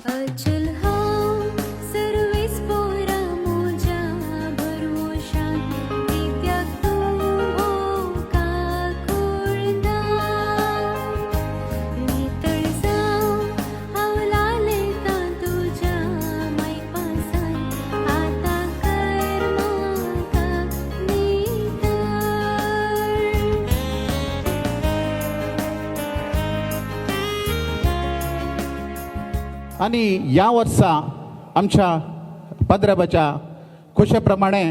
अचल हांव सर्वेस पोरा मोज्या भरवशान नित्याक तूं काकुळदार नितळ जावं हांव लालयतां तुज्या मायपासान आतां कर म्हाका नितळ. आणि या वर्सा आमच्या पद्रबाच्या खुशेप्रमाणे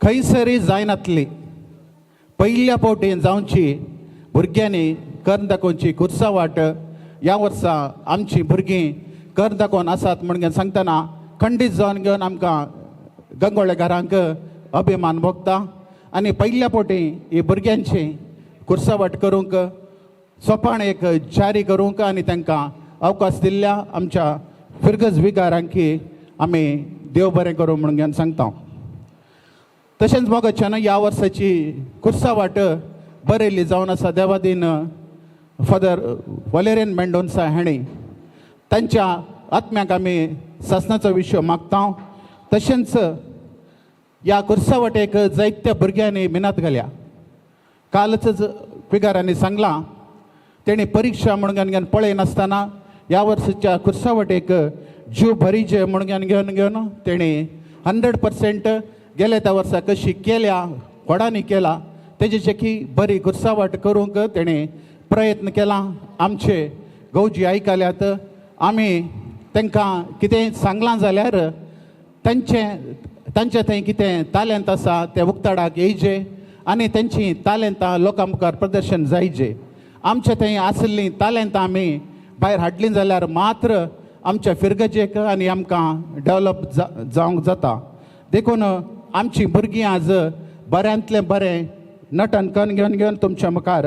खंयसरी जायनातली पहिल्या फावटी जावची भुरग्यांनी कर दाखोवची कुर्सावाट या वर्सा आमची भुरगीं कर दाखोवन आसात म्हणून सांगतना खंडीत जावन घेवन आमकां गंगोळेकारांक अभिमान भोगता. आनी पहिल्या फावटी ही भुरग्यांची कुर्सावाट करूंक सोपान एक जारी करूंक आनी तांकां अवकाश दिल्ल्या आमच्या फिरगज विकारांकी आमी देव बरें करूं म्हणून सांगता. तशेंच मोगाच्यान ह्या वर्साची कुर्सावाट बरयल्ली जावन आसा देवादीन फादर वलेरियन मेंडोन्सा हांणी. तांच्या आत्म्याक आमी सासणाचो विशय मागता. तशेंच ह्या कुर्सावाटेक जायत्या भुरग्यांनी मिनत घाल्या. कालच पिगारांनी सांगलां तेणी परीक्षा म्हणून पळय नासतना ह्या वर्साच्या कुर्सावाटेक जीव भरीचे म्हणून घेवन तेणी 100% गेल्या त्या वर्सा कशी केल्या व्हडांनी केला तेजेची बरी कुर्सावाट करूंक तेणी प्रयत्न केला. आमचे गौजी आयकल्यात. आमी तांकां कितें सांगलां जाल्यार तांचे थंय कितें टॅलंट आसा तें उक्ताडाक येयचे आनी तेंची टॅलंटां लोकां मुखार प्रदर्शन जायचे. आमचे थंय आसली टॅलंटां आमी भायर हाडलीं जाल्यार मात्र आमच्या फिरगजेक आनी आमकां डेवलप जावंक जाता. देखून आमची भुरगीं आज बऱ्यांतलें बरें नटन कन्न घेवन तुमच्या मुखार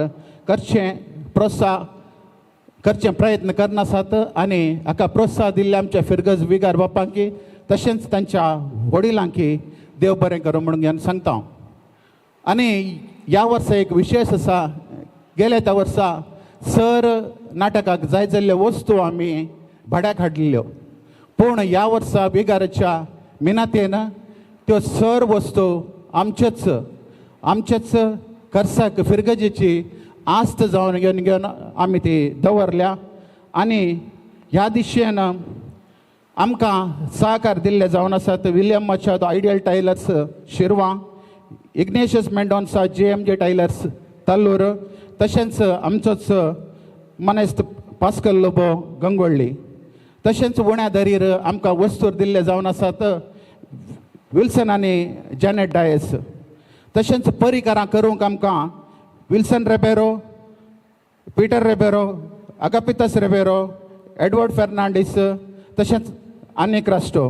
करचे प्रयत्न करनासात. आनी हाका प्रोत्साह दिल्ल्या आमच्या फिरगज विगार बापांकी तशेंच तांच्या वडिलांकी देव बरें करूं म्हणून सांगता. आनी ह्या वर्सा एक विशेश आसा. गेल्या त्या वर्सा सर नाटकाक जाय जाल्ल्यो वस्तू आमी भाड्याक हाडलेल्यो पूण ह्या वर्सा बिगाराच्या मिनातेन त्यो सर वस्तू आमचेच कर्साक फिरगजेची आस्त जावन घेवन आमी ती दवरल्या. आनी ह्या दिशेन आमकां सहकार दिल्ले जावन आसात William Machado Ideal Tailors Shirva, Ignatius Mendonsa JMJ Tailors Talloor, तशेंच आमचोच मनेस्त पास्कल लोबो गंगोळ्ळी. तशेंच उण्या दरीर आमकां वस्तूर दिल्ले जावन आसात विल्सन आनी जॅनेट डायस. तशेंच परिकारां करूंक आमकां Wilson Ribeiro, Peter Ribeiro, अगापितस Ribeiro, Edward Fernandes तशेंच आनी क्रास्टो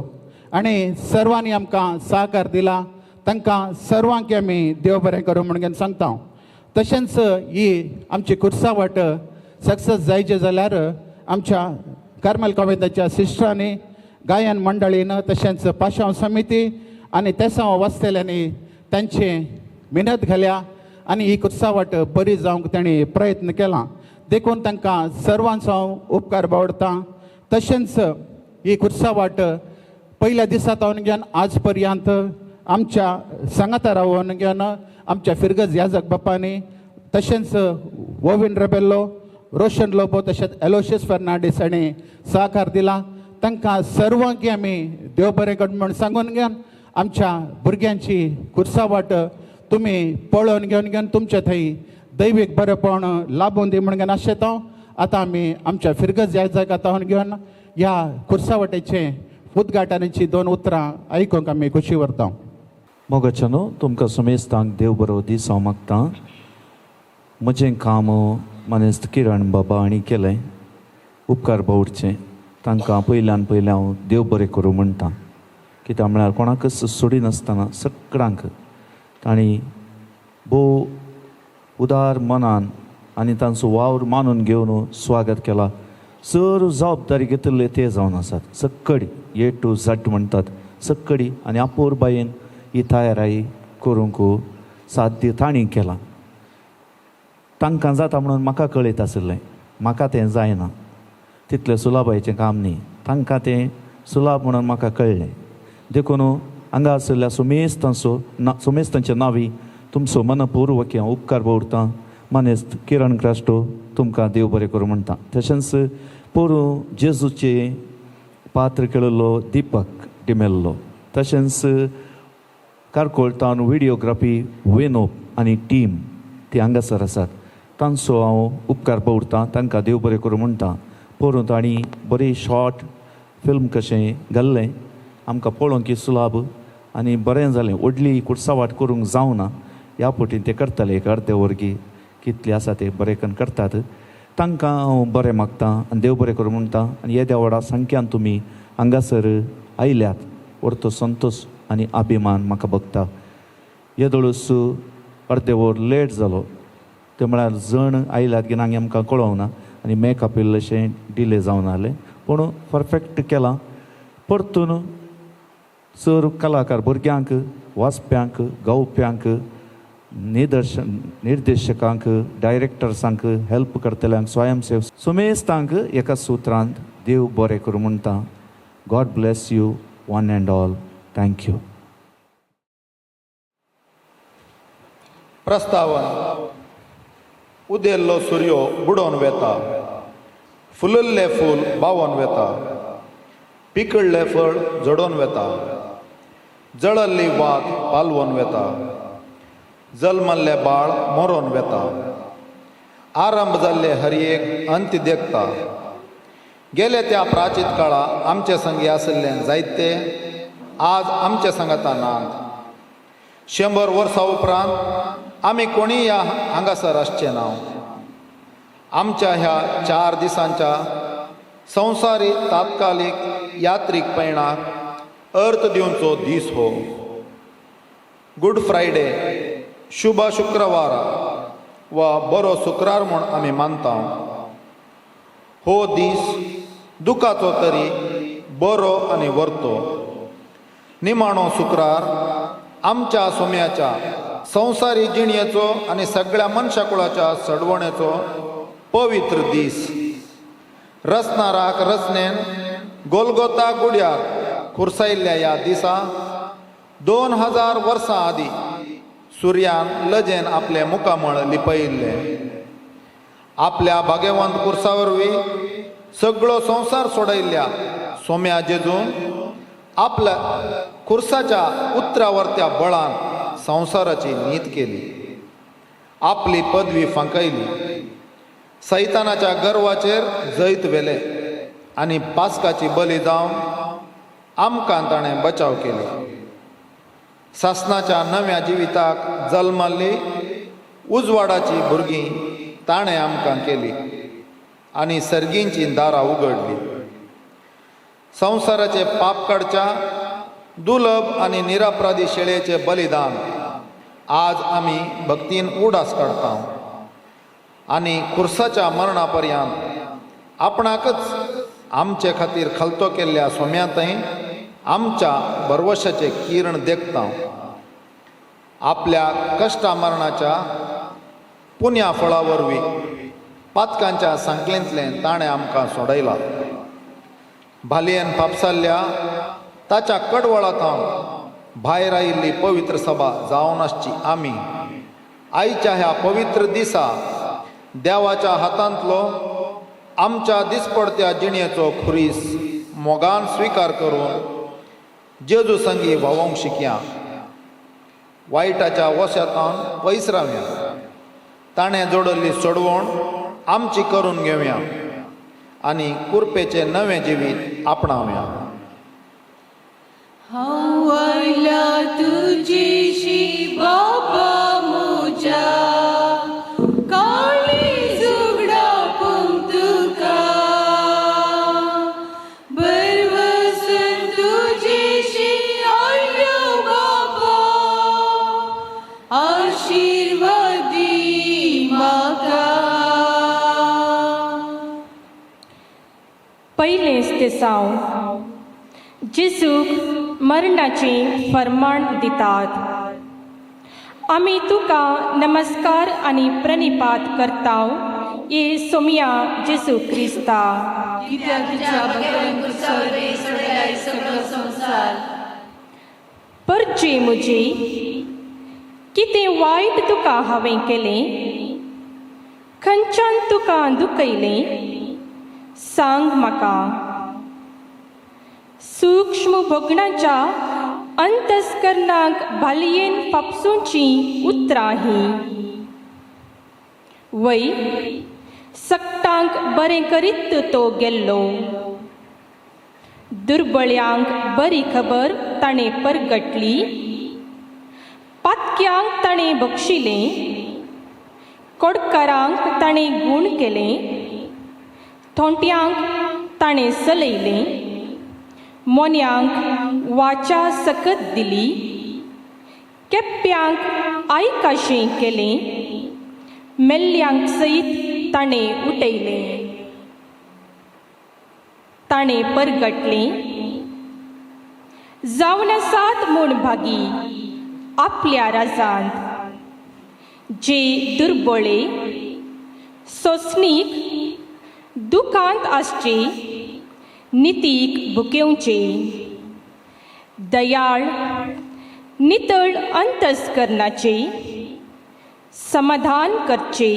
आनी सर्वांनी आमकां सहकार दिला. तांकां सर्वांक आमी देव बरें करूं म्हणून सांगता. तशेंच ही आमची कुर्सावाट सक्सेस जायचे जाल्यार आमच्या कार्मेल कॉलेजाच्या सिस्टरांनी, गायन मंडळीन, तशेंच पाशांव समिती आनी तेसांव वाचतल्यांनी तांचे मेहनत घाल्या आनी ही कुर्सावाट बरी जावंक तांणी प्रयत्न केला. देखून तांकां सर्वांचो हांव उपकार बावडटां. तशेंच ही कुर्सावाट पयल्या दिसांतल्यान घेवन आज पर्यंत आमच्या सांगाता रावून घेवन आमच्या फिरगज याजक बापांनी, तशेंच वोविन रेबेल्लो, रोशन लोबो, तशेंच एलोशियस फेर्नांडीस हांणी सहकार दिला. तांकां सर्वांक आमी देव बरें कर म्हूण सांगून घेवन आमच्या भुरग्यांची कुर्सावाट तुमी पळोवन घेवन तुमचे थंय दैवीक बरेपण लाभून दी म्हणून आशेता. आतां आमी आमच्या फिरगज याजक आतां घेवन ह्या कुर्सावाटेचे उद्घाटनाची 2 उतरां आयकूंक आमी खुशी व्हरता. मोगाच्यानो तुमकां समेस्तांक देव बरो दीस हांव मागतां. म्हजें काम मनेस्त किरण बाबा हांणी केलें. उपकार बावडचे तांकां पयल्यान पयलें हांव देव बरें करूं म्हणटा. कित्याक म्हळ्यार कोणाकच सोडिनासतना सगळ्यांक तांणी भोव उदार मनान आनी तांचो वावर मानून घेवन स्वागत केला. सर्व जबाबदारी घेतिल्ले ते जावन आसात. सक्कडी A to Z म्हणटात सक्कडी आनी आपोर बायेन ही तयारी करूंक साध्य तांणी केला. तांकां जाता म्हणून म्हाका कळयत आसलें. म्हाका तें जायना, तितलें सुलाबायेचें काम न्ही. तांकां तें सुलाभ म्हणून म्हाका कळ्ळें. देखून हांगा आशिल्ल्या सोमेस्तांच्या नांवी तुमचो मनपूर्वक हांव उपकार दवरतां. मानेस्त किरण क्रास्टो तुमकां देव बरें करूं म्हणटा. तशेंच पोरू जेजूचे पात्र केलेलो दिपक डिमेल्लो, तशेंच कारकोळतान व्हिडियोग्राफी वेनोप आनी टीम ती हांगासर आसात. तांचो हांव उपकार दवरतां, तांकां देव बरें करूं म्हणटा. पोरू तांणी बरी शॉर्ट फिल्म कशें घाल्लें, आमकां पळोवंक सुलाभ आनी बरें जालें. व्हडली कुडसावाट करूंक जावना, ह्या फावटी ते करताले एक अर्दे वर्गी कितले आसा ते बरें करून करतात. तांकां हांव बरें मागतां आनी देव बरें करूं म्हणटा. आनी येद्या व्हडा संख्यान तुमी हांगासर आयल्यात व्हडतो संतोश आनी अभिमान म्हाका भोगता. येदोळूच अर्दे वर लेट जालो, ते म्हळ्यार जण आयल्यात की ना आमकां कळोवना आनी मेकअप इल्लेशें डिले जावन आलें, पूण परफेक्ट केलां. परतून सर कलाकार भुरग्यांक, वाचप्यांक, गावप्यांक, निर्देशकांक, डायरेक्टर्सांक, हेल्प करतल्यांक, स्वयंसेवक सुमेस्तांक एका सुत्रांत देव बरें करूं म्हणटा. God bless you one and all. Thank you. प्रस्तावन. उदेल्लो सूर्यो बुडोवन वेता, फुलल्लें फूल बावोन वेता, पिकळ्ळें फळ झडोवन वेता, जळल्ली वात पालवोन वेता, जल्मल्लें बाळ मरोन वेता, आरंभ जाल्ले हरयेक अंत देखता. गेले त्या प्राचीन काळा आमचे संगी आशिल्ले जायते आज आमचे संगता नात. 100 वर्सां उपरांत आमी कोणीय हांगासर आसचे ना. आमच्या ह्या 4 दिसांच्या संवसारी तात्कालीक यात्रीक पैणाक अर्थ दिवचो दीस हो. गुड फ्रायडे, शुभ शुक्रवार वा बरो शुक्रार म्हूण आमी मानता. हो दीस दुखाचो तरी बरो आनी वर्तो. निमाणो शुक्रार आमच्या सोम्याच्या संवसारी जिणयेचो आनी सगळ्या मनशाकुळाच्या सडवणेचो पवित्र दीस. रचणाराक रचनेन गोलगोता गुड्यार खुरसायल्ल्या ह्या दिसा 2000 वर्सां आदीं सुर्यान लजेन आपले मुखामळ लिपयिल्ले. आपल्या भाग्यवंत खुर्सा वरवीं सगळो संवसार सोडयल्ल्या सोम्या जेजून आपल्या खुर्साच्या उतरावरत्या बळान संवसाराची नीत केली. आपली पदवी फांकयली, सैतानाच्या गर्वाचेर जैत वेले आनी पास्काची बली जावन आमकां ताणें बचाव केलो. सासणाच्या नव्या जिविताक जल्माल्ली उजवाडाची भुरगीं ताणें आमकां केली आनी सर्गींची दारां उगडली. संवसाराचे पाप काडच्या दुलभ आनी निरापराधी शेळयेचे बलिदान आज आमी भक्तीन उडास काडटा आनी खुर्साच्या मरणा पर्यंत आपणाकच आमचे खातीर खलतो केल्ल्या सोम्यांतय आमच्या भरवशाचे किरण देखता. आपल्या कश्टा मरणाच्या पुण्या फळा वरवीं पातकांच्या सांकलेंतलें ताणें आमकां सोडयलां. भालयेन पापसाल्ल्या ताच्या कडवळांत भायर आयिल्ली पवित्र सभा जावन आसची आमी आयच्या ह्या पवित्र दिसा देवाच्या हातांतलो आमच्या दिसपडत्या जिणयेचो खुरीस मोगान स्विकार करून जेजू संगी भोवंक शिकया. वायटाच्या वशांतल्यान पयस रावया. ताणें जोडल्ली सोडवण आमची करून घेवया आनी कुरपेचें नवें जिवीत आपणावया. हांव आयला तुजेशी बाबा म्हज्या, काळीज उगडावंक तुका. बरवसन तुजेशी आयलो बाबा, आशिर्वाद दी म्हाका. पयलेच दिसांव जेजूक मरणाचें फर्माण दितात. आमी तुका नमस्कार आनी प्रणिपात करताव ये सोमिया जेसू क्रिस्ता कित्याक तुज्या बकऱ्यांक सर्वे सडलाय सगळो संसार परचे म्हजे कितें वायट तुका हांवें केलें खंयच्यान तुका दुखयलें सांग म्हाका सूक्ष्म भोगणाच्या अंतस्करणाक भालयेन पापसूंची उतरां हीं वै सक्तांक बरें करीत तो गेल्लो दुर्बळ्यांक बरी खबर ताणें परगटली पातक्यांक ताणें बक्षिलें कोडकारांक ताणें गूण केलें थोंट्यांक ताणें सलयलें मोन्यांक वाचा सकत दिली केप्प्यांक आयकाशें केलें मेल्ल्यांक सयत ताणें उठयलें ताणें परगटलें जावन आसात म्हूण भागी आपल्या राजांत जे दुर्बळे सोंसणीक दुखांत आसचे नितीक भुकेवचे दयाळ नितळ अंतस्करणाचे समाधान करचे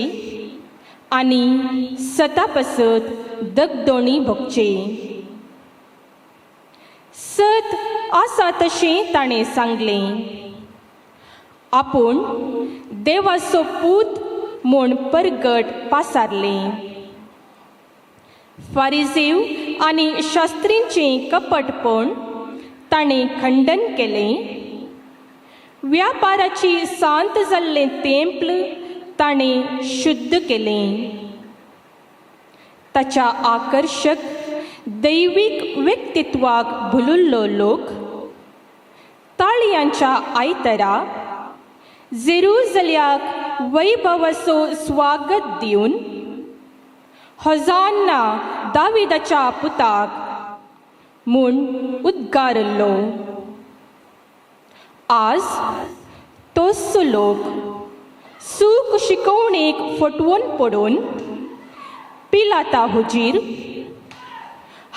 आनी सतापसत दगदोणी भोगचे सत आसा तशें ताणें सांगलें आपूण देवाचो पूत म्हूण परगट पासारलें फारिजेव आनी शास्त्रींचें कपटपण ताणें खंडन केलें व्यापाराची सांत जाल्लें तेंपल ताणें शुद्ध केलें ताच्या आकर्शक दैवीक व्यक्तित्वाक भुलुल्लो लोक ताळयांच्या आयतरा जेरुसल्याक वैभवाचो स्वागत दिवन होजान्ना दाविदाच्या पुताक म्हूण उद्गारलो आज तोच लोक सूख शिकवणेक फटवून पडून पिलाता हुजीर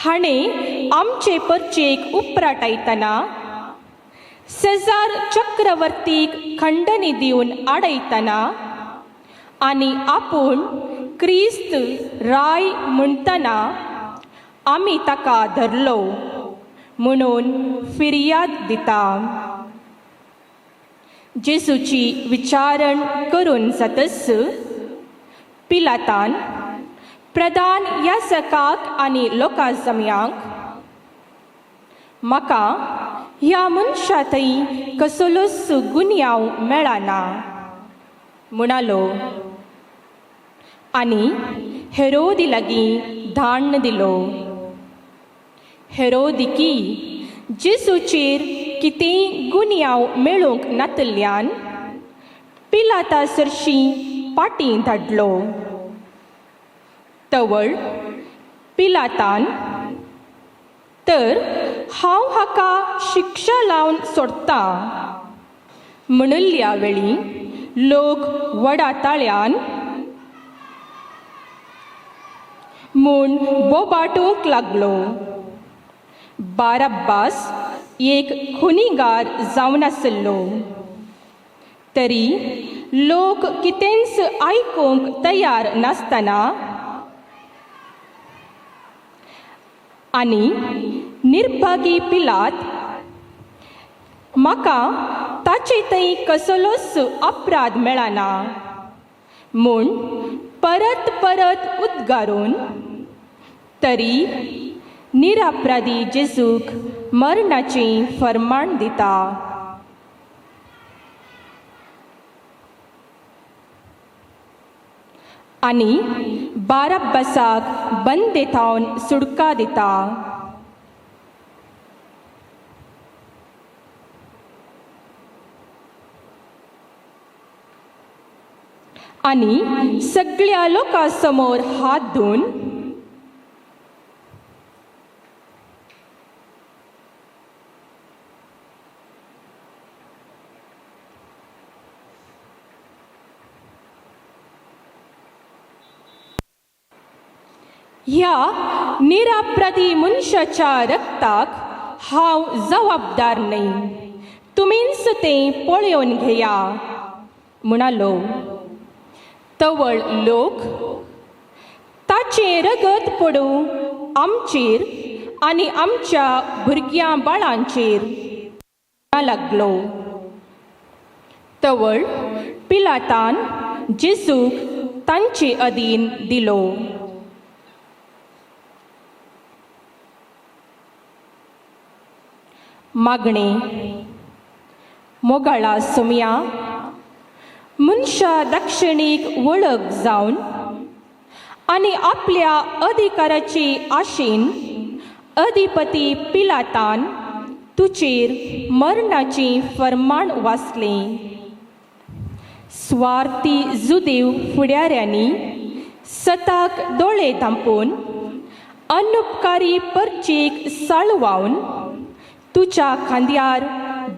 हाणें आमचे परचेक उपराटायतना सेजार चक्रवर्तीक खंडणी दिवन आडयतना आनी आपूण क्रिस्त राय म्हणटना आमी ताका धरलो म्हणून फिर्याद दिता जेजूची विचारण करून जातस पिलातान प्रधान याजकाक आनी लोकां जमयांक म्हाका ह्या मनशा थंय कसलोच गुन्यांव मेळना म्हणालो आनी हेरोदी लागीं धाडून दिलो हेरोदिकी जेजूचेर कितेंय गुन्यांव मेळूंक नातल्ल्यान पिलाता सरशीं पाटी धाडलो तवळ पिलातान तर हांव हाका शिक्षा लावन सोडटां म्हणिल्ल्या वेळी लोक व्हडा ताळ्यान म्हूण बोबाटूंक लागलो बारब्बास एक खुनीगार जावन आसलो तरी लोक कितेंच आयकूंक तयार नासतना आनी निर्भागी पिलात म्हाका ताचे थंय कसलोच अपराध मेळना म्हूण परत परत उद्गारून तरी निरापराधी जेजूक मरणाचें फर्माण दिता आनी बारब्बासाक बंदेतावन सुडका दिता आनी सगळ्या लोकां समोर हात धुवन ह्या निरापराधी मनशाच्या रक्ताक हांव जबाबदार न्हय, तुमीच तें पळयोवन घेया म्हणालो. तवळ लोक ताचे रगत पडू आमचेर आनी आमच्या भुरग्यां बाळांचेर लागलो. तवळ पिलातान जेजूक तांचे अधीन दिलो. मागणे. मोगाळा सोमया मनशा दक्षिणेक वळख जावन आनी आपल्या अधिकाराची आशेन अधिपती पिलातान तुचेर मरणाचें फर्माण वाचलें. स्वार्थी जुदेव फुडाऱ्यांनी सताक दोळे धांपून अनुपकारी परचेक साळवावन तुच्या खांद्यार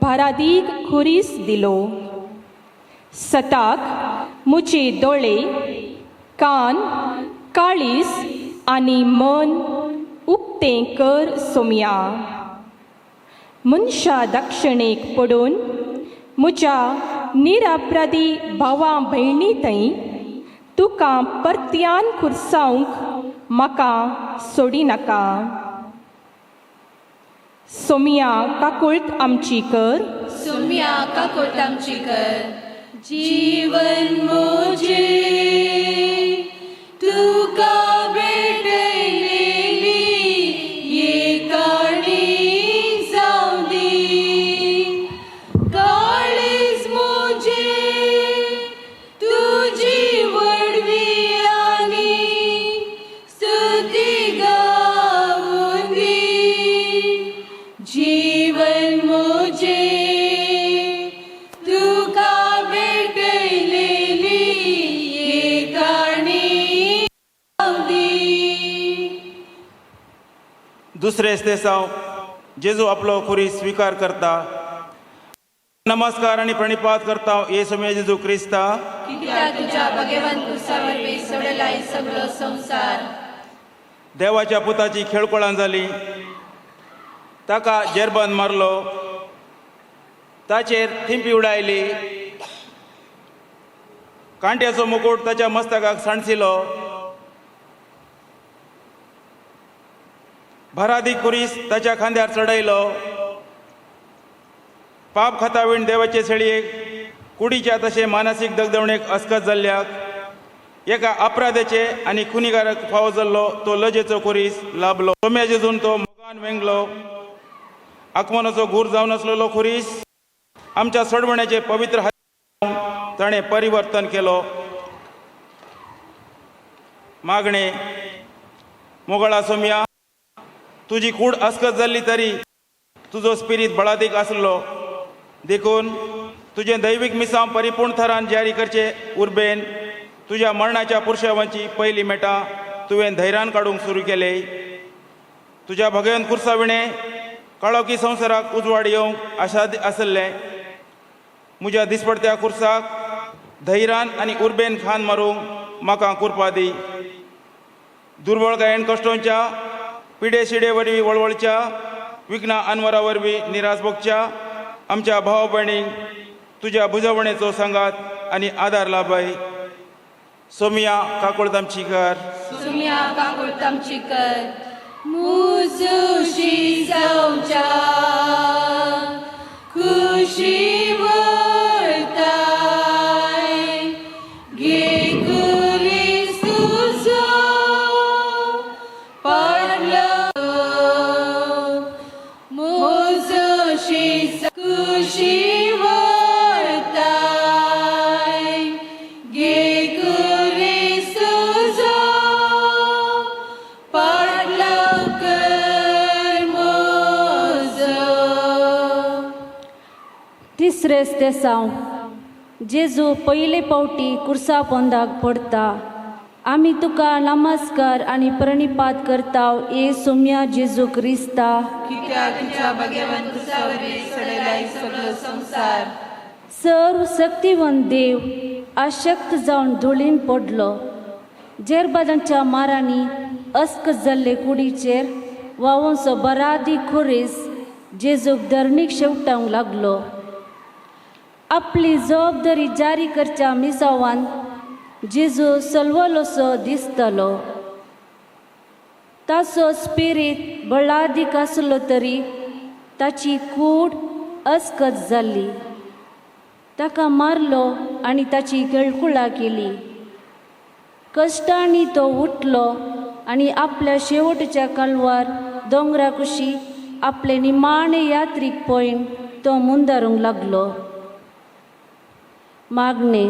भारादीक खुरीस दिलो. सताक मुझे दोळे, कान, काळीस आनी मन उक्तें कर सोमया. मनशा दक्षिणेक पडून म्हज्या निरापराधी भावा भयणी थंय तुका परत्यान खुरसावंक म्हाका सोडी नाका. सोमया काकुळट आमची कर, सोम्या काकुळट आमची कर. जीवन मोजे तुका भेटलेली ये काणी जाऊ दी. काळीज मोजे तुझी वडवी आनी स्तुती गाऊन दी. जीवन मोजे तुका भेटलेली ये काणी जाऊ दी. दुसरे स्तेसांव जेजू आपलो खुरी स्वीकार करता. नमस्कार आणि प्रणिपात करता येसू जेजू क्रिस्ता. कित्याक तुझ्या भगवान कुर्सावर सोडलाय सगळो संसार. देवाच्या पुताची खेळकोळां जाली, ताका जेरबंद मारलो, ताचेर थिंपी उडायली, कांट्याचो मुकुट ताच्या मस्तकाक सांडसिलो, भरादी कुरीस ताच्या खांद्यार चडयलो. पाप खातावीण देवाचे सेळयेक कुडीच्या तशे मानसीक दगदवणेक अस्कत जाल्ल्याक एका अपराध्याचे आनी खुनीगाराक फावो जाल्लो तो लजेचो कुरीस लाभलो. सोम्या जेजून तो मोगान वेंगलो. आत्मनाचो घूर जावन आसलेलो खुरीस आमच्या सोडवण्याचे पवित्र हात ताणें परिवर्तन केलो. मागणे. मोगळा सोम्या, तुजी कूड अस्कत जाल्ली तरी तुजो स्पिरीत बळादीक आसलो देखून तुजें दैवीक मिसां परिपूर्ण थरान जारी करचे उर्बेन तुज्या मरणाच्या पुरशावांची पयली मेटां तुवें धैर्यान काडूंक सुरू केले. तुज्या भगवन कुर्साविणें काळोखी संवसाराक उजवाड येवंक आशा आसले. म्हज्या दिसपडत्या कुर्साक धैर्यान आनी उर्बेन खान मारूंक म्हाका कृपा दी. दुर्बळकायेन कश्टांच्या पिडे शिडे वरवीं वळवळच्या विघ्ना आनवरा वरवीं निराश भोगच्या आमच्या भाव भयणींक तुज्या बुजवणेचो सांगात आनी आदार लाभय. सोम्या काकुळट आमची कर. सोम्या काकुळट आमची कर. मुजुशी जावच्या खुशी वळताय घे कुरीस तुजो पडलो. मुजुशी खुशी वळताय घे कुरीस तुजो पडलो. तिसरे स्तेसांव जेजू पयले पावटी कुर्सा पोंदाक पडटा. आमी तुका नमस्कार आनी प्रणिपात करताव ए सोम्या जेजू क्रिस्ता. कित्याक तुझ्या भगवान कुर्सावर सोडलाय सगळो संसार. सर्व शक्तिवंत देव आशक्त जावन धुळीन पडलो. जेरबादांच्या मारांनी अस्क जाल्ले कुडीचेर वावूंचो बरादी खोरेस जेजूक धरणीक शेवटांक लागलो. आपली जबाबदारी जारी करच्या मिसावान जेजू चलवलोसो दिसतालो. ताचो स्पिरीट बळादीक आसलो तरी ताची कूड अस्कत जाल्ली. ताका मारलो आनी ताची केळकुळा केली. कश्टांनी तो उठलो आनी आपल्या शेवटच्या कालवार दोंगरा कुशी आपले निमाणे यात्रीक पळोवन तो मुंदारूंक लागलो. मागणे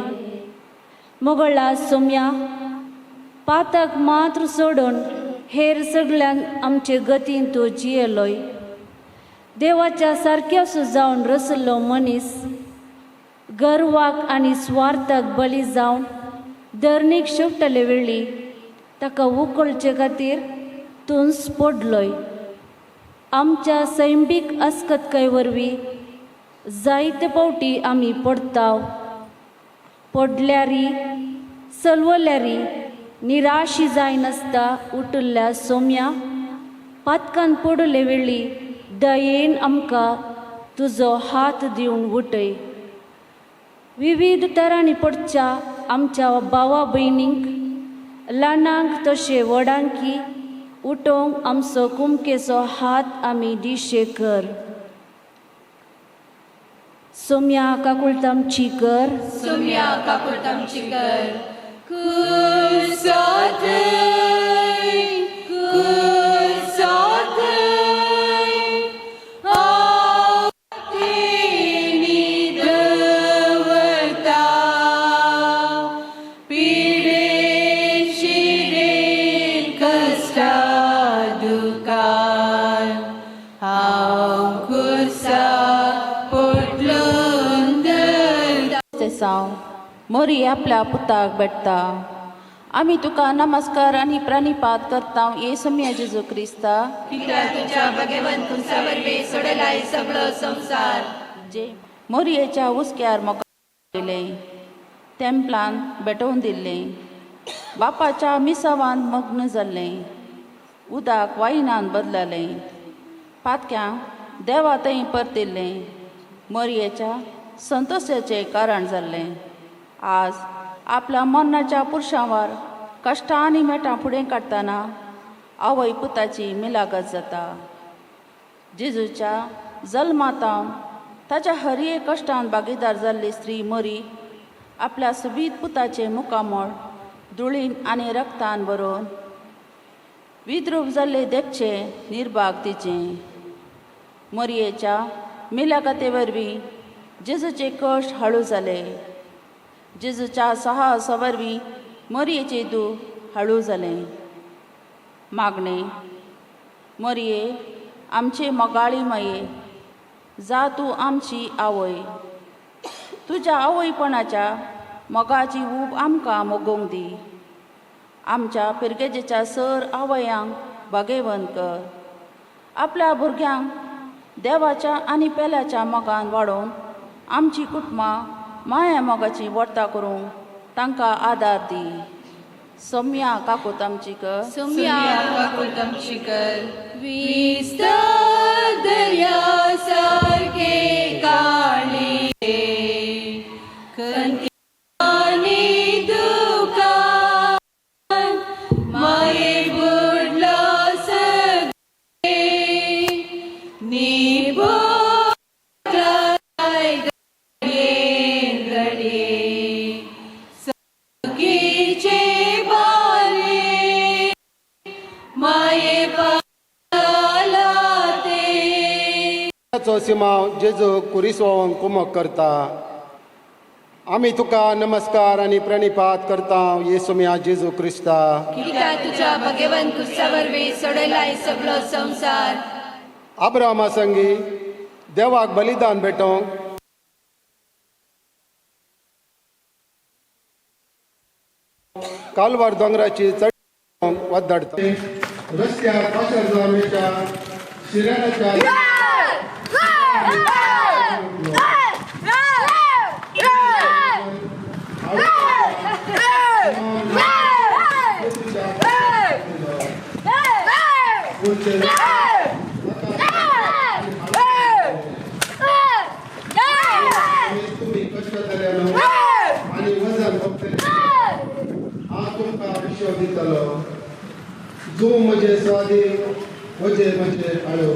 मोगळा सोम्या, पाताक मात्र सोडून हेर सगळ्यांक आमचे गतीन तूं जियेलोय. देवाच्या सारक्यासो जावन रचलो मनीस गर्वाक आनी स्वार्थाक बळी जावन धरणीक शेवटले वेळी ताका उखलचे खातीर तूं पडलोय. आमच्या सैमीक आसकतकाय वरवीं जायते फावटी आमी पडताव. पडल्यारी चलवल्यारी निराशी जायनासता उठिल्ल्या सोम्या, पातकान पडले वेळी दयेन आमकां तुजो हात दिवन उठय. विविध तरांनी पडच्या आमच्या भावा भयणींक, ल्हानांक तशे व्हडांकी उठोवंक आमचो कुमकेचो हात आमी दिशे कर. सोम्या काकुळतामची कर. सोम्या काकुळतामची कर. कुर्साथय, कुर्साथय, तेनी दवरता, पिडे शिरेन कष्टा दुकान, हांव कुर्सा मोरी आपल्या पुताक भेटता. आमी तुका नमस्कार आनी प्रणिपात करता ये सोम्या जेजू क्रिस्ता. कित्याक तुज्या भगवंत कुर्सा वरवीं सोडलाय सगळो संवसार. जे मोरयेच्या उस्क्यार मोगा दिले, तेंपलान भेटोवन दिल्ले, बापाच्या मिसावान मग्न जाल्ले, उदक वायनान बदलले, पातक्यांक देवा थंय परतिल्ले, मोरयेच्या संतोशाचें कारण जाल्लें. आज आपल्या मरणाच्या पुरशांवर कश्टां आनी मेटां फुडें काडटना आवय पुताची मिलागत जाता. जेजूच्या जल्मातावन ताच्या हर एक कश्टांत भागीदार जाल्ली स्त्री मोरी आपल्या सुबीत पुताचे मुखामळ धुळीन आनी रक्तान भरून विद्रूप जाल्ले देखचे निर्भाग तिचें. मोरयेच्या मिलागते वरवीं जेजूचे कश्ट हळू जाले. जेजूच्या साहसा वरवीं मोरयेचे दूख हळू जालें. मागणे मोरये आमचे मोगाळी माये, जा तूं आमची आवय. तुज्या आवयपणाच्या मोगाची ऊब आमकां मोगोवंक दी. आमच्या पिरगेजेच्या सर आवयांक भागेवंत कर. आपल्या भुरग्यांक देवाच्या आनी पेल्याच्या मोगान वाडोवन आमची कुटुंबां माया मोगाची वर्ता करूंक तांकां आदार दी. सोम्या काकुळतामची कर. सोम्या काकुळतामची कर. विस्त दर्या सारके काळे खंती आनी दुकान, माये बुडलो सगळे निभो सिमांव जेजू कुरिसोवंक कुमक करता. आमी तुका नमस्कार आनी प्रणिपात करता ये सोम्या जेजू क्रिस्ता. कित्याक तुज्या भगवंत कुर्सा वरवीं सोडलाय सगळो संवसार. अब्राहमा संगी देवाक बलिदान भेटोवंक कालवार दोंगराची चड वद्दाडता. रस्त्यार पाशार जामेच्या शिराण्याच्या तुम्ही कष्ट केल्यानं आणि वजन फक्त हा तुमका विश्व दितलो जो म्हणजे स्वाधीन वजे म्हणजे आळो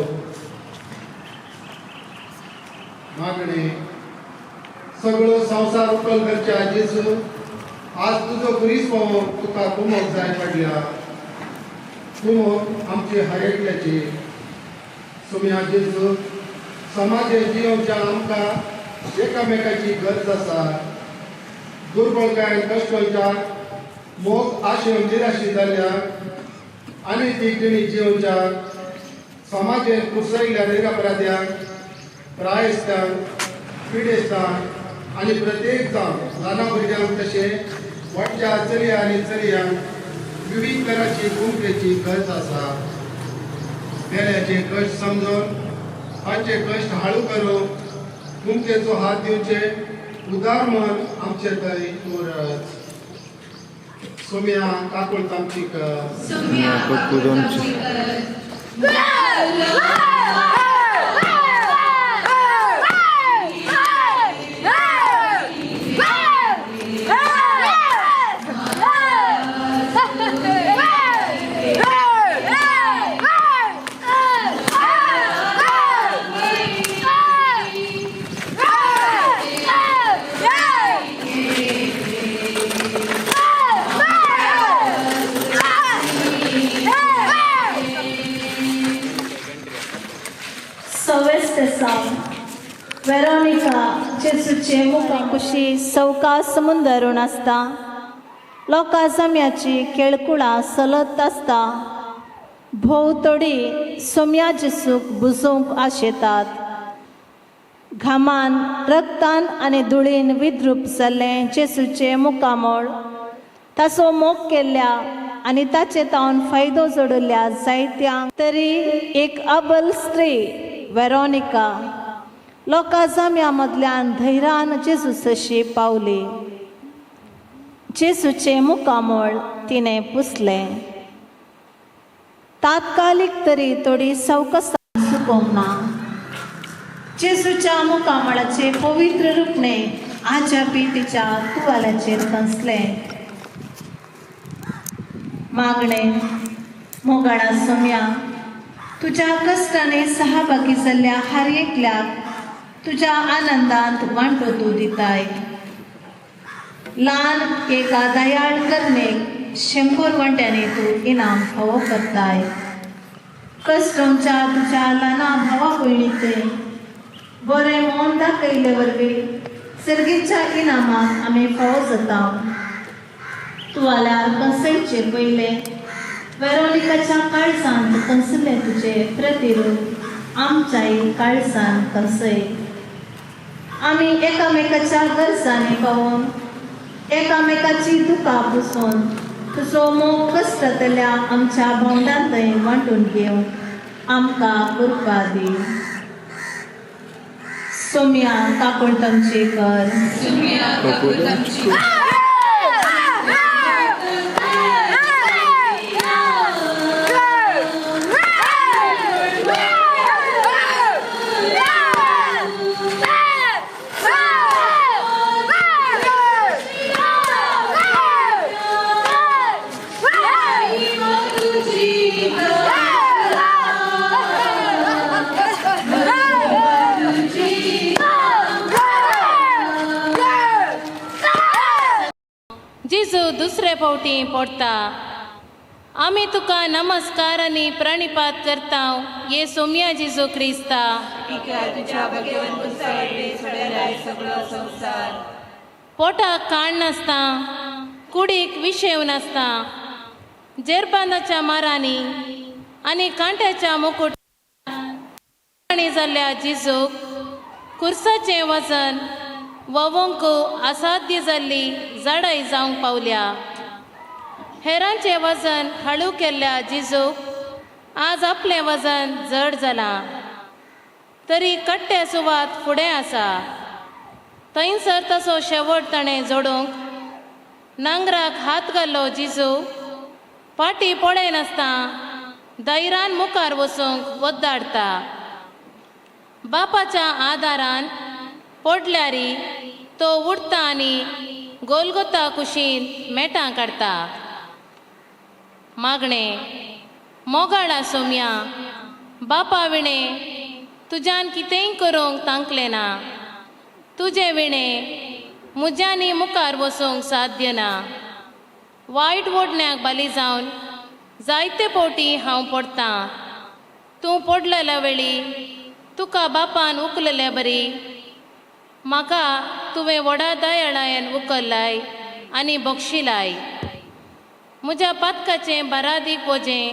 मागणे सगळं संसार उकल करच्या जेजू आज तुझं गुरीस पाहून तुका कुमक जाय पडल्या कुमक आमचे हरेकल्याचे सुम्या जेजू समाज जियोच्या आमकां एकामेकाची गरज आसा दुर्बळकाय कश्टांच्या मोग आशय निराशी जाल्या आनी ती तिणी जियोच्या समाजेन कुसयल्या निरपराध्यांक प्रायस्तांक पिडेस्तांक आनी प्रत्येक जावन ल्हान भुरग्यांक तशें वडच्या चलया आनी चलयांक विविध तरांची कुमकेची गरज आसा वेल्याचे कश्ट समजून तांचे कश्ट हाळू करूंक कुमकेचो हात दिवचे उदार मन आमचे थंय दवरच सोम्या काकुळ तामचीकर वेरोनिका जेसूचे मुखां कुशी सवका समुंदरून आसता लोकां जम्याची केळकुळां चलत आसता भोवतडी सोम्या जेसूक बुजोवंक आशेतात घामान रक्तान आनी धुळीन विद्रूप जाल्लें जेसूचे मुखामोळ ताचो मोग केल्ल्या आनी ताचे तावन फायदो जोडल्या जायत्यांक तरी एक अबल स्त्री वेरोनिका लोकां जम्या मदल्यान धैर्यान जेजूसशी पावली जेजूचे मुखामोळ तिणें पुसलें तात्कालीक तरी थोडी सवकसाय सुकोवंक ना जेजूच्या मुखामळाचे पवित्र रूपणे आजापी तिच्या तुवाल्याचेर कंसलें मागणे मोगाळा सोम्या तुज्या कश्टांनी सहभागी जाल्ल्या हर एकल्याक तुज्या आनंदांत वांटो तूं दिताय ल्हान एका दयाळ करणेक 100 वांट्यांनी तूं इनाम फावो करताय कश्टांच्या तुज्या ल्हाना भावा भयणीचे बरें मोन दाखयले वरवीं सर्गेच्या इनामाक आमी फावो जाता तुवाल्यार कंसयचे पयले वेरोनिकाच्या काळजांत कंसलें तुजें प्रतिरूप आमच्याय काळजांत कंसय आमी एकामेकाच्या गरजांनी पावून एकामेकाची दुखां पुसून तुजो मोग कश्टांतल्या आमच्या भावंडांतय वांटून घेवंक आमकां कृपा दी सोम्या काकुळ तामचेकर जेजू दुसरे फावटी पडटा आमी तुका नमस्कार आनी प्रणिपात करता ये सोम्या जेजू क्रिस्ता तुझ्या भगवन कुसावडे सोडलाय सगळो संसार पोटाक काण नासता कुडीक विशेव नासता जेरबांदाच्या मारांनी आनी कांट्याच्या मुकुट जाल्ल्या जेजूक कुर्साचें वजन ववंक असाध्य जाल्ली जडाय जावंक पावल्या हेरांचें वजन हळू केल्ल्या जेजूक आज आपलें वजन जड जालां तरी कट्टे सुवात फुडें आसा थंयसर तसो शेवट ताणें जोडूंक नांगराक हात घाल्लो जेजू फाटी पडय नासता धैर्यान मुखार वचूंक वद्दाडटा. बापाच्या आदारान पडल्यारी तो उठता आनी गोलगोता कुशीन मेटां काडटा. मागणें मोगाळा सोम्या, बापा विणें तुज्यान कितेंय करूंक तांकलें ना. तुजे विणें मुज्यांनी मुखार वचूंक साध्य ना. वायट ओडण्याक बाली जावन जायते फावटी हांव पडटां. तूं पडलेल्या वेळी तुका बापान उखलले बरी. म्हाका तुवें व्हडा दयाळायेन उखल्लाय आनी बक्षिलाय. म्हज्या पातकाचें बारादीक वजें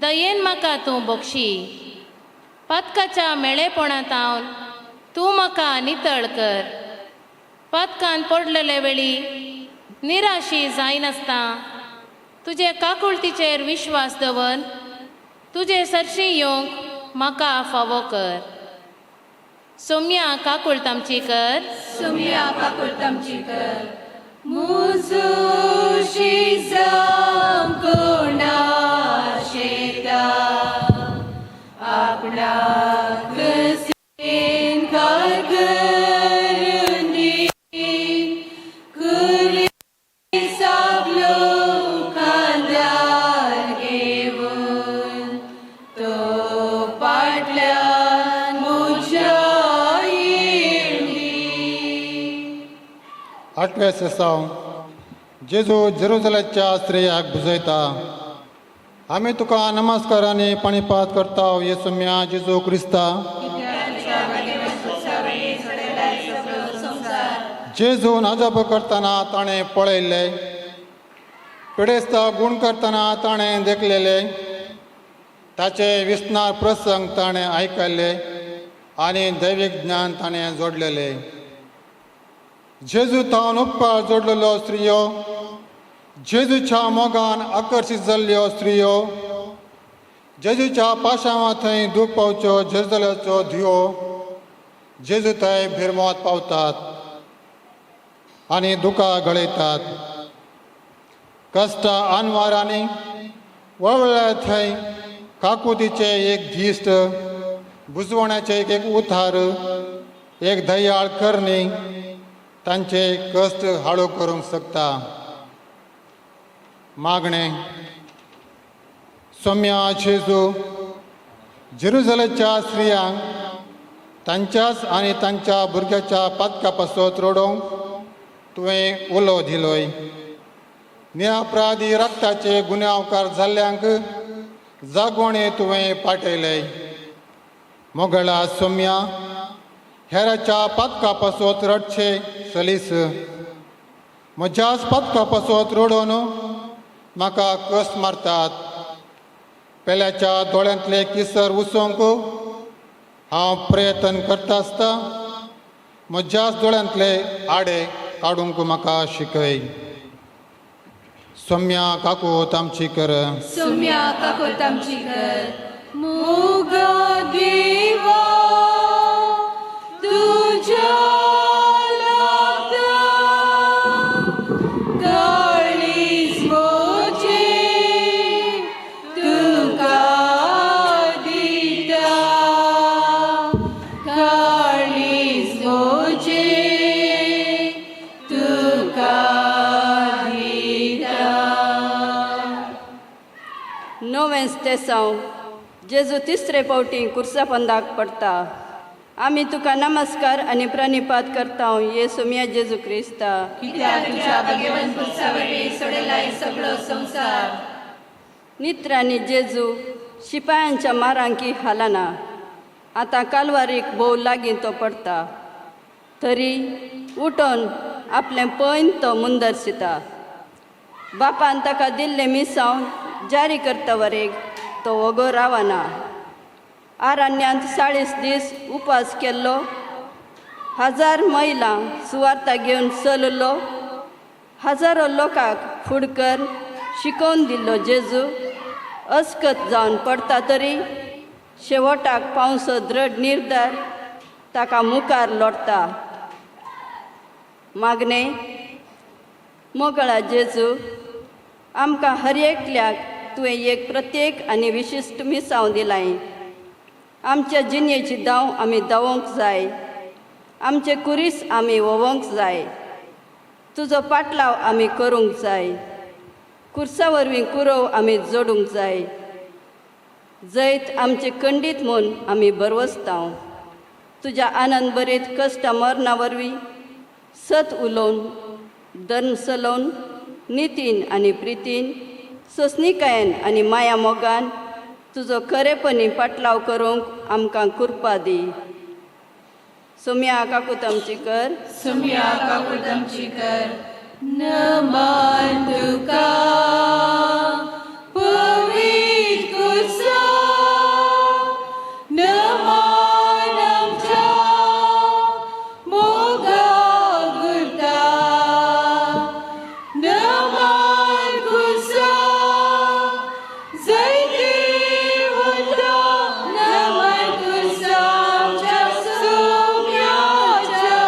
दयेन म्हाका तूं बक्षी. पातकाच्या मेळेपणांतावन तूं म्हाका नितळ कर. पातकान पडलेले वेळी निराशी जायनासता तुजे काकुळतीचेर विश्वास दवर तुजे सरशी येवंक म्हाका फावो कर. सोम्या काकुळत आमची कर. सोम्या काकुळत आमची कर. मुजुशी जाम कोणा शेता आपणाक सेन कारगरनी कुरी साबलो खांद्यार घेवन तो पाटल्यान मुज्या येळी. 8व्या सेसांव जेजू जेरुसलेमच्या स्त्रियाक बुजयता. आमी तुका नमस्कार आनी पाणीपात करता येसुम्या जेजू क्रिस्ता. जेजू नाजप करतना ताणें पळयल्ले, पिडेस्ता गुण करतना ताणें देखलेले, ताचे विस्नार प्रसंग ताणें आयकल्ले आनी दैवीक ज्ञान ताणें जोडलेले. जेजू थावन उपकार जोडलेलो स्त्रियो, जेजूच्या मोगान आकर्शीत जाल्ल्यो स्त्रियो, जेजूच्या पाशांवां थंय दूख पावच्यो जेरुसलेमाचो धियो जेजू थंय भिरमोत पावतात आनी दुकां गळयतात. कश्टां आनवारांनी वळवळ्या थंय काकुतीचे एक गिश्ट, बुजवण्याचे एक उतार, एक दयाळ करणी तांचे कश्ट हाळू करूंक शकता. मागणें सोम्या जेजू जेरुसलेमच्या स्त्रियांक तांच्याच आनी तांच्या भुरग्याच्या पातका पासत रोडोवंक तुवें उलो दिलोय. निरापराधी रक्ताचे गुन्यांवकार जाल्ल्यांक जागोवणे तुवें पाटयले. मोगळा सोम्या, हेराच्या पातका पासत रडचे सलीस. म्हज्याच पातका पासत रोडोवन म्हाका कस मारतात. पेल्याच्या दोळ्यांतले किसर उसोवंक हांव प्रयत्न करता आसता म्हज्याच दोळ्यांतले आडे काडूंक म्हाका शिकय. सोम्या काकूत आमची कर. सोम्या काकुळत आमची कर. मुगा देवा तुझ्या तेसांव जेजू तिसरे फावटी कुर्सा पंदाक पडटा. आमी तुका नमस्कार आनी प्रणिपात करता येसुम्या जेजू क्रिस्ता. कित्याक तुज्या भगवन कुर्सावरवीं सोडलाय सगळो संवसार. नित्रांनी जेजू शिपायांच्या मारांकी हालना. आतां कालवारीक भोव लागीं तो पडटा. तरी उठोन आपलें पयन तो मुंदरसिता. बापान ताका दिल्लें मिसांव जारी करता वरेक तो वगो रावना. आरण्यांत 40 दीस उपास केल्लो. 1000 मैलां सुवार्ता घेवन चललो. हजारो लोकांक फुडकर शिकोवन दिल्लो जेजू अस्कत जावन पडटा. तरी शेवटाक पावसो दृढ निर्धार ताका मुखार लोटता. मागणें मोगळा जेजू आमकां हर एकल्याक तुवें एक प्रत्येक आनी विशिश्ट मिसांव दिलाय. आमच्या जिणेची दाव आमी धांवोंक जाय. आमचे कुरीस आमी वोवंक जाय. तुजो पाटलाव आमी करूंक जाय. कुर्सा वरवीं कुरव आमी जोडूंक जाय. जैत आमचे खंडीत म्हूण आमी बरवसतांव. तुज्या आनंद बरेत कश्ट मरणा वरवीं सत उलोवन धर्म चलोवन नितीन आनी प्रितीन सोंसणिकायेन आनी माया मोगान तुजो खरेपणी पाटलाव करूंक आमकां कृपा दी. सोम्या काकूत आमची कर. सोम्या काकूत आमची कर. नमन तुका पवित्र कुर्सा, नमन आमच्या मोगा गुरता. नमन कुर्सा जैते वंदा, नमन कुर्सा आमच्या सोम्याच्या.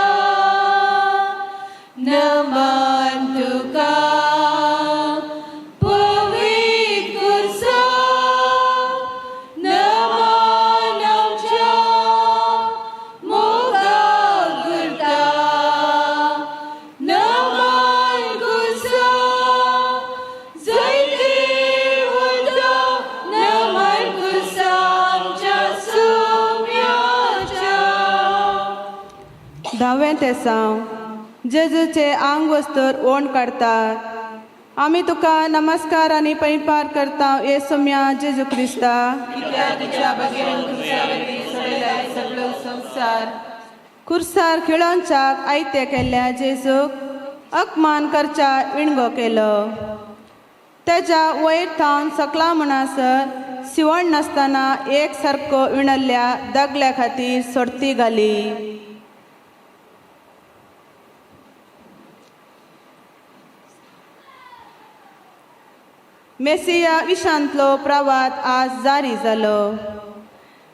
नमन तुका पवित्र कुर्सा, नमन आमच्या मोगा गुरता. नमन कुर्सा जैते वंदा, नमन कुर्सा आमच्या सोम्याच्या. 10वें तेसांव जेजूचे आंग वस्तर ओण काडतात. आमी तुका नमस्कार आनी पैपार करता ये सोम्या जेजू क्रिस्ता. कित्याक तुज्या बगेन कुर्सावरवीं सडलाय सगळो संवसार. कुर्सार खिळोवच्याक आयते केल्ल्या जेजूक अपमान करच्या विणगो केलो. तेज्या वयर थावन सकला म्हणसर शिवण नासतना एक सारको विणल्ल्या दगल्या खातीर सोडती घाली. मेसिया विशांतलो प्रवाद आज जारी जालो.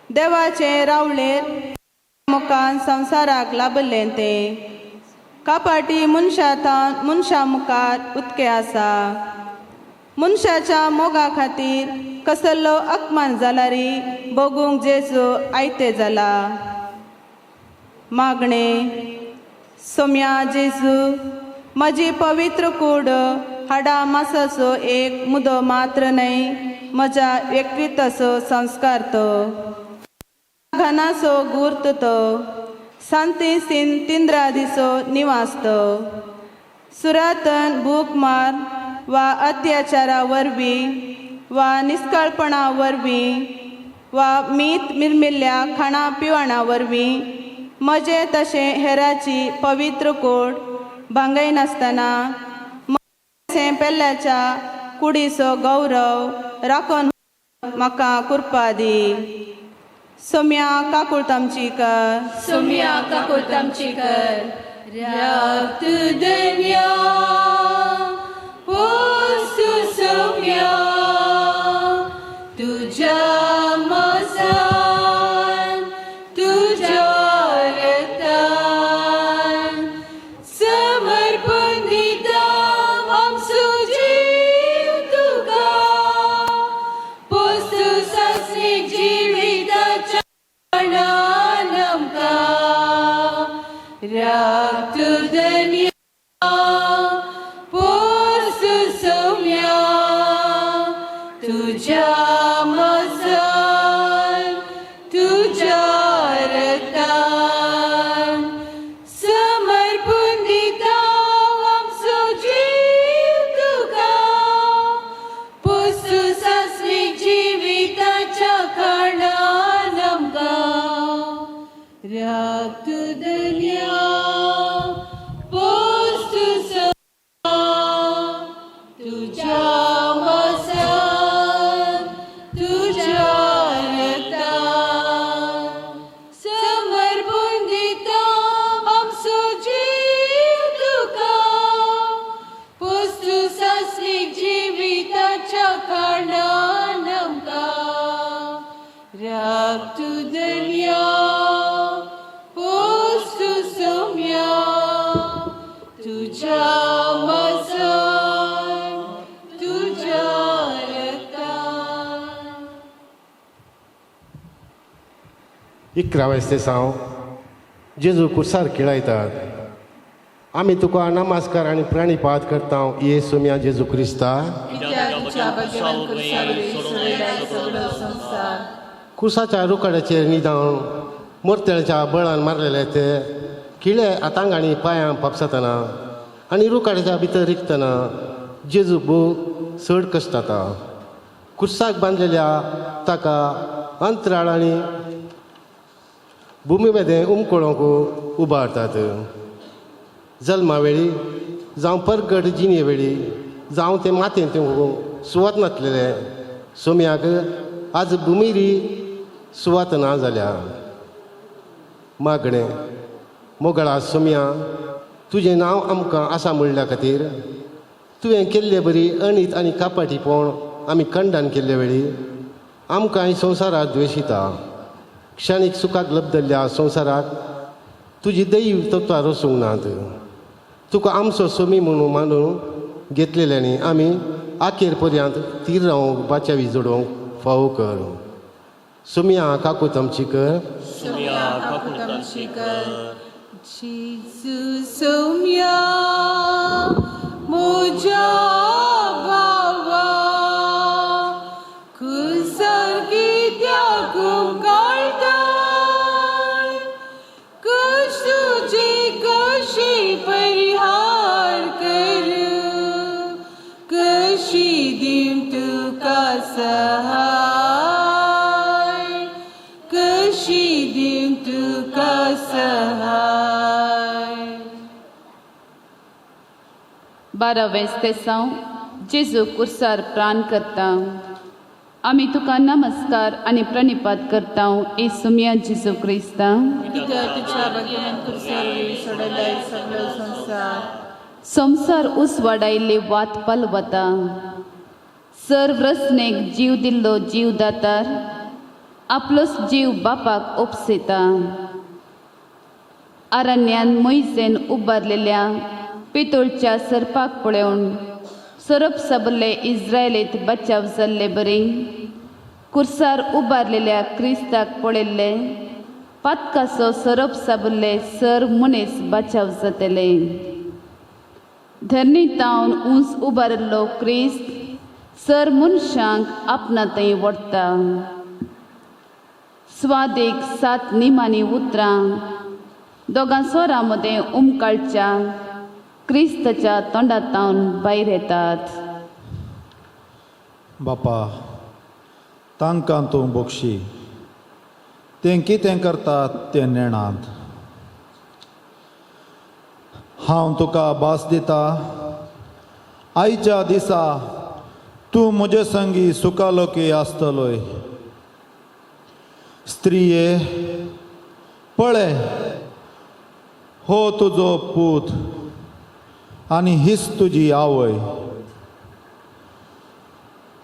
देवाचे रावळेर मुखान संवसाराक लाभलें तें. कापाटी मनशा मुखार उदकें आसा. मनशाच्या मोगा खातीर कसलो अपमान जाल्यारी बगूंक जेजू आयते जाला. मागणें. सोम्या जेजू, म्हजी पवित्र कूड हाडा मासाचो एक मुदो मात्र न्हय, म्हज्या व्यक्तित्वाचो संस्कार तो. घनाचो गुर्त तो. सांती सीन तिंद्रा दिसो निवास तो. सुरातन भूक मार वा अत्याचारा वरवीं वा निस्कळपणा वरवीं वा मीत मिरमिल्ल्या खाणा पिवणा वरवीं म्हजें तशें हेराची पवित्र कोड भांगयनासतना पेल्ल्याच्या कुडीचो गौरव राखून म्हाका कृपा दी. सोम्या काकूळत आमची कर. सोम्या काकूत आमची कर. रक्त धन्या पोस्तु सोम्या, तुझ्या मसान तुझ्या रक्तान समर्पण दिता आमचो जीव तुका. पोस्तु सासरीक जिविताच्या प्राणान आमकां रक्त धन्या पोस्तु सोम्या, तुझ्या मसान तुझ्या रक्तान समर्पण दिता आमचो जीव तुका. पोस्तु सासरीक जिविताच्या कारणान आमकां रक्त धन्या पोस्तु सोम्या, तुझ्या मसान तुझ्या रक्तान समर्पण दिता आमचो जीव तुका. पोस्तु सासरीक जिविताच्या कारणान आमकां रक्त धन्या पोस्तु सोम्या, तुझ्या मसान तुझ्या रक्तान 11 साव जेजू कुर्सार खिळायतात आमी तुका नमस्कार आनी प्रणिपात करता येसुम्या जेजू क्रिस्ता कित्याक तुज्या भाग्यवान कुर्सावरी सोडलाय सगळो संसार. कुर्साच्या रुखड्याचेर न्हिदावन मोरतेळच्या बळान मारलेले ते खिळे आतांग आनी पांयां पापसातना आनी रुखड्याच्या भितर रिगतना जेजू भोव चड कश्ट जाता. कुर्साक बांदलेल्या ताका अंतराळ आनी भुमी मेदें उमकळोंक उबारतात. जल्मा वेळी जावं परगट जिणे वेळी जावं ते मातयेंत सुवात नासलेले सोम्याक आज भुमीरी सुवात ना जाल्या. मागणें मोगळा सोम्या तुजें नांव आमकां आसा म्हणल्या खातीर तुवें केल्ले बरी अणीत आनी कापाटीपण आमी खंडान केल्ले वेळी आमकां ही संवसाराक द्वेशिता. क्षणीक सुखाक लब्धल्ल्या संवसाराक तुजी दैव तत्वां रसूंक नात. तुका आमचो सोमी म्हणून मानून घेतलेल्यांनी आमी आखेर पर्यंत तीर रावंक बाच्यावी जोडोवंक फावो कर. सोम्या काकूत आमची कर. सोम्या काकूत आमची कर. जेजू सोम्या म्हज्या भावा कुर्सार कित्याक घुमघालता कश्टाची कशी परिहार कर कशी दिम तुका सहाय कशी दिम तुका सहाय. 12 साव जेजू कुर्सार प्राण करता आमी तुका नमस्कार आनी प्रणिपात करता येसुम्या जेजू क्रिस्ता. कित्याक तुज्या भाग्यवान कुर्सावरी सोडलाय सगळो संसार. संसार उस वाडायल्ले वात पलवता सर्व रचनेक जीव दिल्लो जीवदातार आपलोच जीव बापाक ओपसेता. अरण्यान मोइसेन उबारलेल्या पितोळच्या सर्पाक पळोवन सरप सबले इस्रायलीत बचाव जाल्ले बरे कुर्सार उबारलेल्या क्रिस्ताक पळयल्ले पातकाचो सरप सबले सर मनीस बचाव जातले. धरणी तावन उंच उबारिल्लो क्रिस्त सर मनशांक आपणा थंय वडटा. स्वादीक 7 निमांनी उतरां दोगां स्वरां मदें उमकाळच्या क्रिस्ताच्या तोंडांतावन भायर येतात. बापा तांकां तूं बक्षी तें कितें करतात तें नेणात. हांव तुका भास दिता आयच्या दिसा तूं म्हजे संगी सुखालोकी आसतलोय. स्त्रिये पळय हो तुजो पूत आनी हीच तुजी आवय.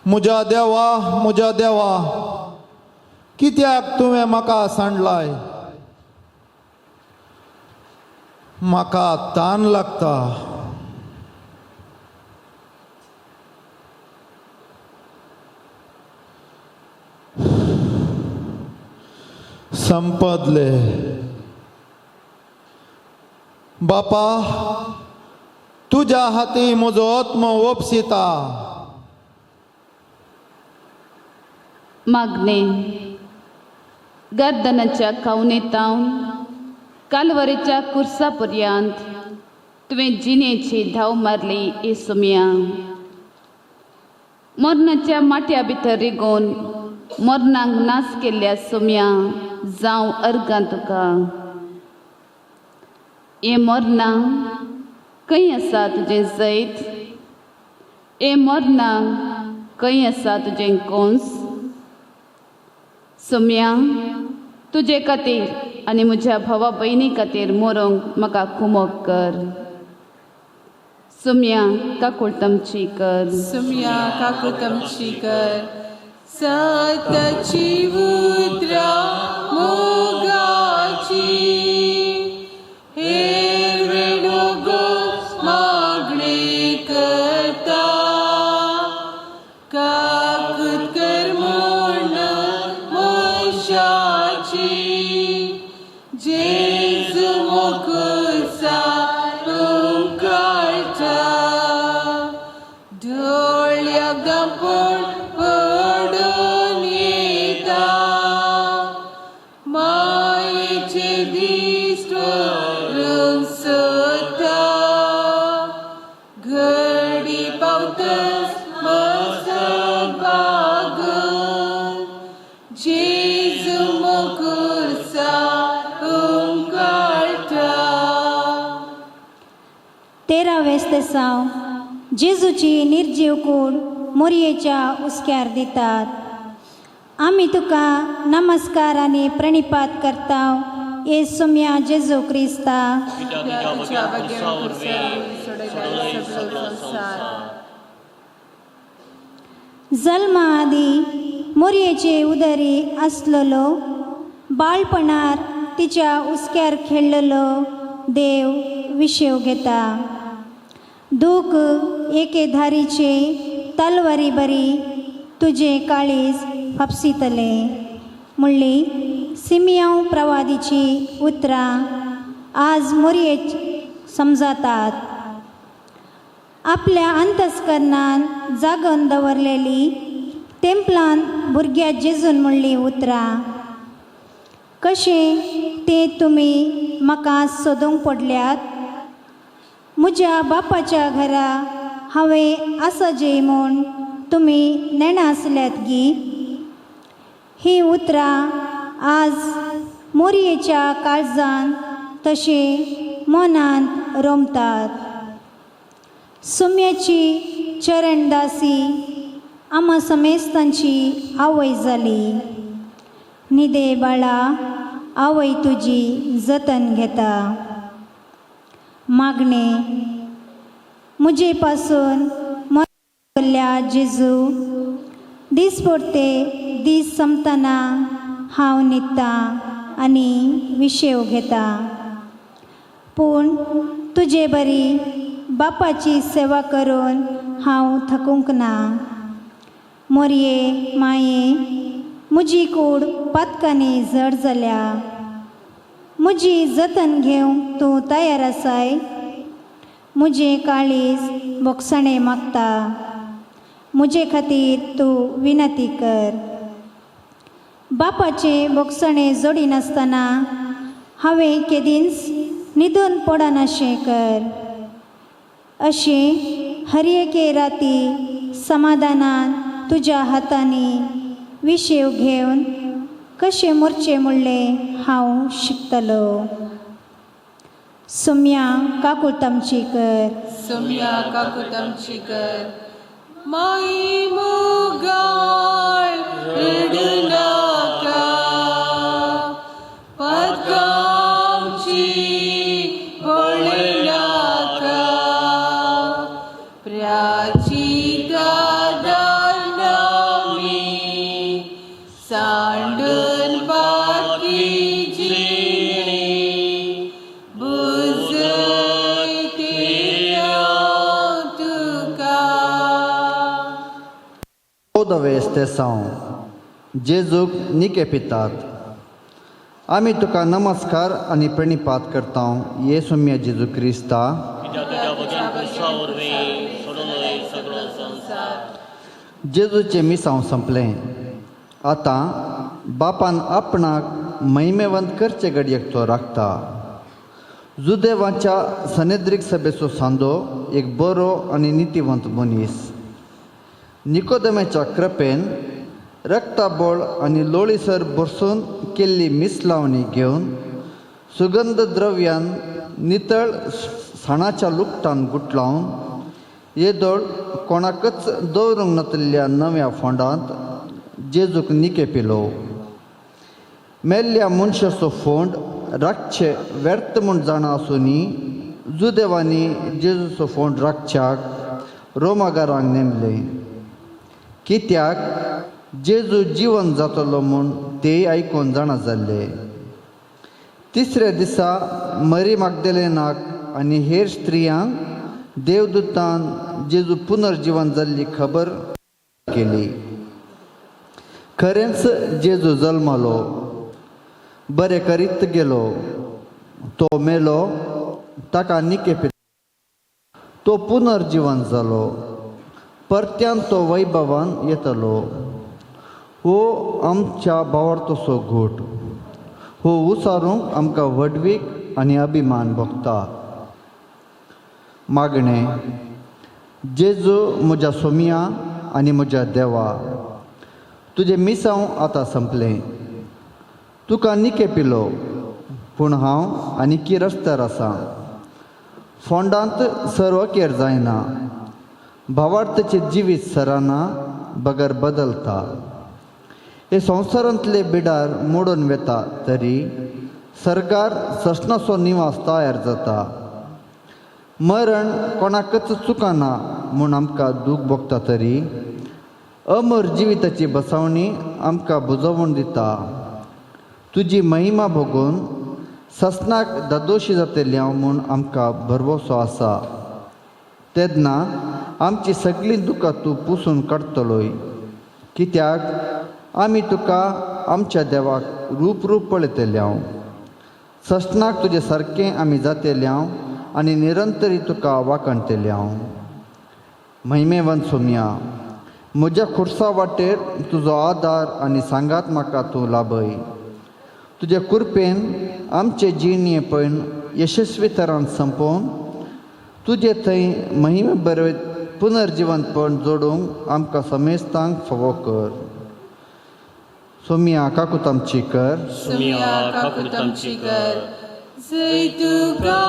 म्हज्या देवा कित्याक तुवें म्हाका सांडलाय. म्हाका ताण लागता. संपदले बापा तुज्या हाती म्हजो आत्मो ओपसिता. मागणे गर्दनाच्या खावणेतावन कालवरीच्या कुर्सा पर्यंत तुवें जिणेची धांव मारली येसुम्या. मरणाच्या माटया भितर रिगोवन मरणांक नाश केल्ल्या सोम्या जावं अर्गां तुका. हे मरणा खंय आसा तुजें जैत. हे मरणा खंय आसा तुजें कोंस. सोम्या तुजे खातीर आनी म्हज्या भावा भयणी खातीर मरोंक म्हाका कुमोग कर. सोम्या काकूट आमची कर. सोम्या काकूट आमची कर. सताची उतरां मोगाची हेर वेडोगो मागणे करता. काकूट कर म्हूण मोशाची झोळ्या गपून पडून येता मायेचे दिष्ट रंग सुद्धा घडी पावतस मस्तक बागून जेजू मुकुरसा उमगळटा. 13 दिसांव जेजूची निर्जीव कूड मोरयेच्या उस्क्यार दितात. आमी तुका नमस्कार आनी प्रणिपात करता ये सुम्या जेजू क्रिस्ता. जल्मा आदी मोरयेचे उदरी आसलेलो बाळपणार तिच्या उस्क्यार खेळलेलो देव विशेव घेता. दूख एके धारीचे तलवारी बरी तुझे काळीज फापसितले म्हणली सिमियांव प्रवादीची उतरां आज मोरयेच समजातात. आपल्या अंतस्करणान जागोन दवरलेली तेंपलान भुरग्या जेजून म्हणली उतरां कशें तें तुमी म्हाका सोदूंक पडल्यात. म्हज्या बापाच्या घरा हांवें आसा जे म्हूण तुमी नेणा आसल्यात गी. ही उतरां आज मोरयेच्या काळजान तशें मनांत रोमतात. सुम्याची चरणदासी आमा समेस्तांची आवय जाली. निदे बाळा आवय तुजी जतन घेता. मागणे मुजे पासून मोरल्या जेजू दिसपडते दीस संपतना हांव न्हिदता आनी विशेव घेता. पूण तुजे बरी बापाची सेवा करून हांव थकूंक ना. मोरये माये म्हजी कूड पातकांनी जड जाल्या. म्हजी जतन घेवंक तूं तयार आसाय. म्हजें काळीज बोगसणें मागता. म्हजे खातीर तूं विनंती कर. बापाचें बोगसणें जोडिनासतना हांवें केदींच न्हिदून पडनाशें कर. अशें हर एके राती समाधानान तुज्या हातांनी विशेव घेवन कशें मरचें म्हणलें हांव शिकतलो. सुम्या काकुळतामचीकर. सुम्या काकुळतामचीकर. माई मुगाळ रडू नाका पातकामची पळनाका प्राची दादांनी सांडून बाकी जिणे बुजय तेरा तुका. 14 दिसांव जेजूक निके पितात. आमी तुका नमस्कार आनी प्रणिपात करता ये सुम्या जेजू क्रिस्ता. जेजूचें मिसांव संपलें. आतां बापान आपणाक महिमेवंत करचे घडयेक तो राखता. जुदेवांच्या सनेद्रीक सभेचो सांदो एक बरो आनी नितीवंत मनीस. निकोदेमाच्या कृपेन रक्ताबोळ आनी लोळीसर बसून केल्ली मिसलावणी घेवन सुगंध द्रव्यान नितळ साणाच्या लुकटान गुटलावन येदोळ कोणाकच दवरूंक नातल्या नव्या फोंडांत जेजूक निके पिलो. मेल्ल्या मनशाचो फोंड राखचे व्यर्थ म्हूण जाणा आसुनी जुदेवांनी जेजूचो फोंड राखच्याक रोमागारांक नेमले. कित्याक जेजू जीवन जातलो म्हूण तेय आयकून जाणा जाल्ले. तिसऱ्या दिसा मरी मागदलेनाक आनी हेर स्त्रियांक देवदूतान जेजू पुनर्जीवन जाल्ली खबर केली. खरेंच जेजू जल्मलो, बरें करीत गेलो. तो मेलो, ताका निके पिलो. तो पुनर्जीवन जालो. परत्यान तो वैभवान येतलो. हो आमच्या भावार्थोचो घोट, हो उसारूंक आमकां वडवीक आनी अभिमान भोगता. मागणें. जेजू म्हज्या सोमया आनी म्हज्या देवा, तुजें मिसांव आतां संपलें. तुका निकेपिलो, पूण हांव आनीकी रस्त्यार आसां. फोंडांत सर्व केर जायना. भावार्थाचें जिवीत सराना बगर बदलता. हे संवसारांतले बिडार मोडून वेता तरी सर्गार ससनाचो निवास तयार जाता. मरण कोणाकच चुकाना म्हूण आमकां दूख भोगता तरी अमर जिविताची बसावणी आमकां बुजोवून दिता. तुजी महिमा भोगून ससनाक दादोशी जातल्या म्हूण आमकां भरवोसो आसा. तेन्ना आमची सगळीं दुखां तूं पुसून काडटलोय, कित्याक आमी तुका आमच्या देवाक रूप पळयतल्या. ससनाक तुजे सारकें आमी जातल्या आनी निरंतरी तुका वाकणतल्या. महिमेवंत सोमया, म्हज्या खुर्सा वाटेर तुजो आदार आनी सांगात म्हाका तूं लाभय. तुजे कृपेन आमचे जिणेपण यशस्वी तरान संपोवन तुजे थंय महिमे बरे पुनर्जिवंतपण जोडूंक आमकां समेस्तांक फावो कर. सोमया काकूत आमची कर. सोमया काकूत आमची कर. जय तुका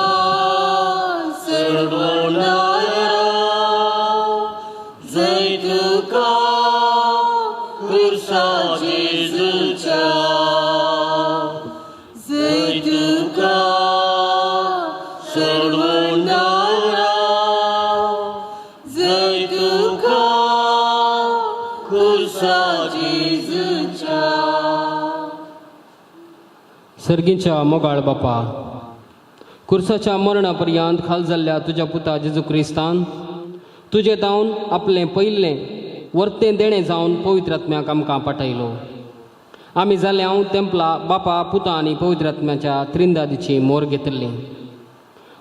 सर्वनारा, जय तुका खुर्सा जेजूच्या, जय तुका सर्वनारा, जय तुका खुर्सा जेजूच्या. सर्गीच्या मोगाळ बापा, कुर्साच्या मरणा पर्यंत खाल जाल्ल्या तुज्या पुता जेजू क्रिस्तान तुजें जावन आपलें पयिल्लें वर्तें देणें जावन पवित्र आत्म्याक आमकां पाठयलो. आमी जाल्या तेंपला बापा, पुता आनी पवित्र आत्म्याच्या त्रिंदादीची मोर घेतली.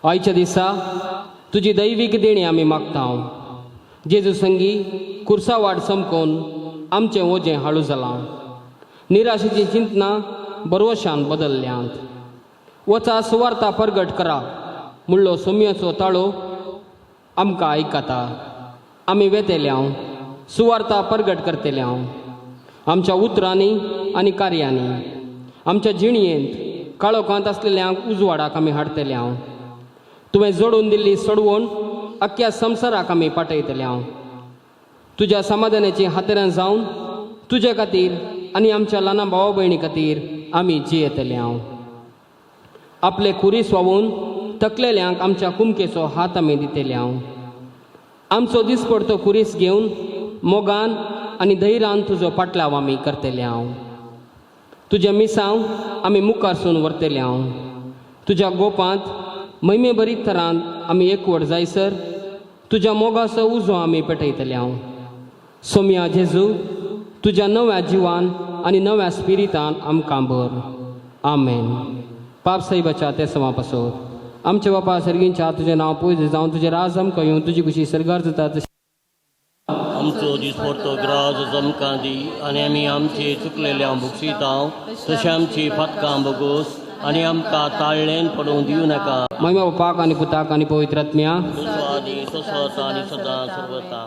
आयच्या दिसा तुजी दैवीक देणी आमी मागता. जेजू संगी कुर्सा वाट संपकोवन आमचें ओजें हाळू जालां. निराशेची चिंतना बरवशान बदल्ल्यांत. वचा सुवार्ता परगट करा म्हणलो सोमयाचो ताळो आमकां आयकता. आमी वेतेल्या सुवार्ता परगट करतल्या. आमच्या उतरांनी आनी कार्यांनी आमच्या जिणयेंत काळोखांत आसलेल्यांक उजवाडाक आमी हाडटल्या. तुवें जोडून दिल्ली सोडवण अख्ख्या संवसाराक आमी पाठयतल्या. तुज्या समाधानाची हातेरां जावन तुजे खातीर आनी आमच्या ल्हान भावा भयणी खातीर आमी जियेतल्या. आपले खुरीस वावून तकलेल्यांक आमच्या कुमकेचो हात आमी दितल्या. आमचो दिसपडतो खुरीस घेवन मोगान आनी धैर्यान तुजो पाटलाव आमी करतल्या. तुज्या मिसांव आमी मुखारसून व्हरतल्या. तुज्या गोपांत महिमे बरीत तरान आमी एकवट जायसर तुज्या मोगाचो उजो आमी पेटयतल्या. सोमया जेजू, तुज्या नव्या जिवान आनी नव्या स्पिरितान आमकां भर. आमेन. पाप साहिबाच्या ते सवा पासून आमचे बापा सर्गींच्या तुजें नांव पयस जावन तुजें राज आमकां येवन तुजी खुशी सर्गार जाता तशी आमचो दिसपडतो ग्रास आमकां दी आनी आमी आमची चुकलेल्या भुगसिता तशें आमची फातकां भोगोस आनी आमकां ताळ्ळेन पडूंक दिवं नाका. महिमा बापाक आनी पुताक आनी पवित्र आत्म्या आदी सदां सर्वता.